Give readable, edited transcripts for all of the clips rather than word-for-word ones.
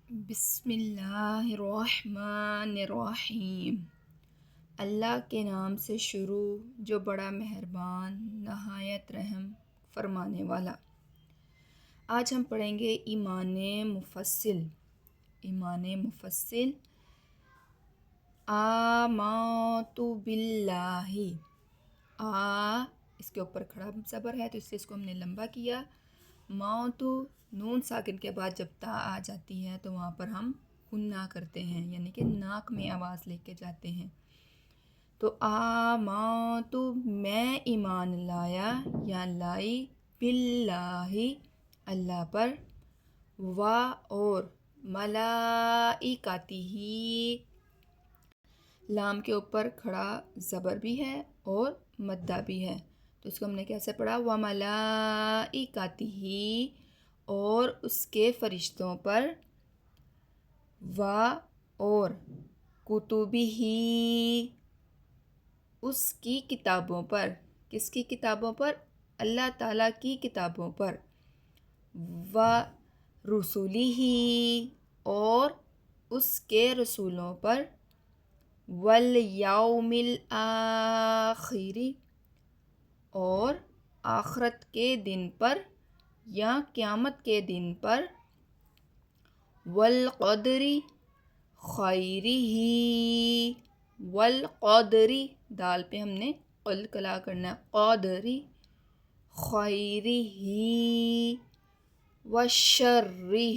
بسم اللہ الرحمن الرحیم۔ اللہ کے نام سے شروع جو بڑا مہربان نہایت رحم فرمانے والا۔ آج ہم پڑھیں گے ایمان مفصل۔ ایمان مفصل آمنت باللہ۔ اس کے اوپر کھڑا زبر ہے تو اس سے اس کو ہم نے لمبا کیا۔ ماؤتو نون ساکن کے بعد جب تا آ جاتی ہے تو وہاں پر ہم غنہ کرتے ہیں، یعنی کہ ناک میں آواز لے کے جاتے ہیں۔ تو آمنتو میں ایمان لایا یا لائی، باللہ اللہ پر، اور ملائکتہ لام کے اوپر کھڑا زبر بھی ہے اور مدہ بھی ہے، تو اس کو ہم نے کیسے پڑھا؟ وَمَلَائِکَتِهِ اور اس کے فرشتوں پر، اور کتبہ اس کی کتابوں پر۔ کس کی کتابوں پر؟ اللہ تعالیٰ کی کتابوں پر۔ وَرُسُلِهِ اور اس کے رسولوں پر۔ وَالْيَوْمِ الْآخِرِ اور آخرت کے دن پر یا قیامت کے دن پر۔ وَالْقَدْرِ خَيْرِهِ والقدر دال پہ ہم نے قلقلہ کرنا ہے، قدر خیرہ وشرہ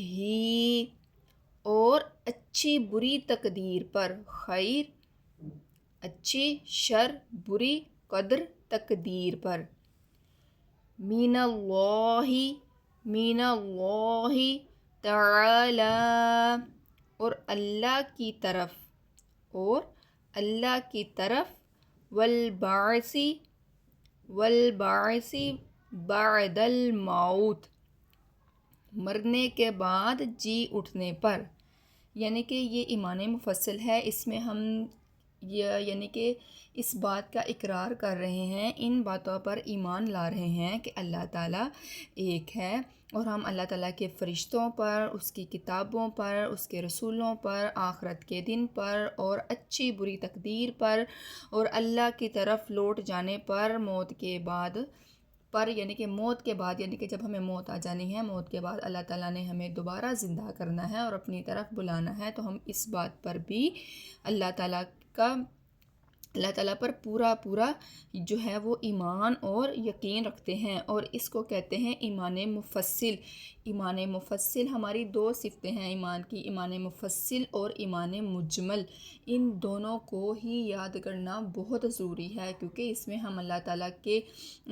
اور اچھی بری تقدیر پر۔ خیر اچھی، شر بری، قدر تقدیر پر۔ من اللہ تعالی اور اللہ کی طرف، والبعث بعد الموت مرنے کے بعد جی اٹھنے پر۔ یعنی کہ یہ ایمان مفصل ہے، اس میں ہم یعنی کہ اس بات کا اقرار کر رہے ہیں، ان باتوں پر ایمان لا رہے ہیں کہ اللہ تعالیٰ ایک ہے، اور ہم اللہ تعالیٰ کے فرشتوں پر، اس کی کتابوں پر، اس کے رسولوں پر، آخرت کے دن پر اور اچھی بری تقدیر پر اور اللہ کی طرف لوٹ جانے پر، موت کے بعد پر، یعنی کہ موت کے بعد، یعنی کہ جب ہمیں موت آ جانی ہے، موت کے بعد اللہ تعالیٰ نے ہمیں دوبارہ زندہ کرنا ہے اور اپنی طرف بلانا ہے، تو ہم اس بات پر بھی اللہ تعالیٰ پر پورا جو ہے وہ ایمان اور یقین رکھتے ہیں، اور اس کو کہتے ہیں ایمان مفصل۔ ایمان مفصل ہماری دو صفتیں ہیں ایمان کی، ایمان مفصل اور ایمان مجمل۔ ان دونوں کو ہی یاد کرنا بہت ضروری ہے، کیونکہ اس میں ہم اللہ تعالیٰ کے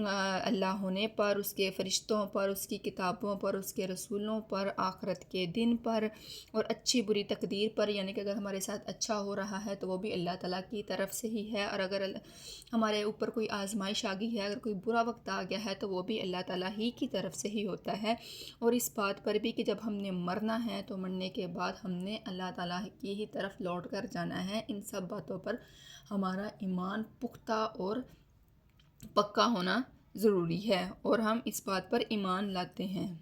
اللہ ہونے پر، اس کے فرشتوں پر، اس کی کتابوں پر، اس کے رسولوں پر، آخرت کے دن پر اور اچھی بری تقدیر پر، یعنی کہ اگر ہمارے ساتھ اچھا ہو رہا ہے تو وہ بھی اللہ تعالیٰ کی طرف سے ہی ہے، اور اگر ہمارے اوپر کوئی آزمائش آ گئی ہے، اگر کوئی برا وقت آ گیا ہے تو وہ بھی اللہ تعالیٰ ہی کی طرف سے ہی ہوتا ہے۔ اور اس بات پر بھی کہ جب ہم نے مرنا ہے تو مرنے کے بعد ہم نے اللہ تعالیٰ کی ہی طرف لوٹ کر جانا ہے۔ ان سب باتوں پر ہمارا ایمان پختہ اور پکا ہونا ضروری ہے، اور ہم اس بات پر ایمان لاتے ہیں۔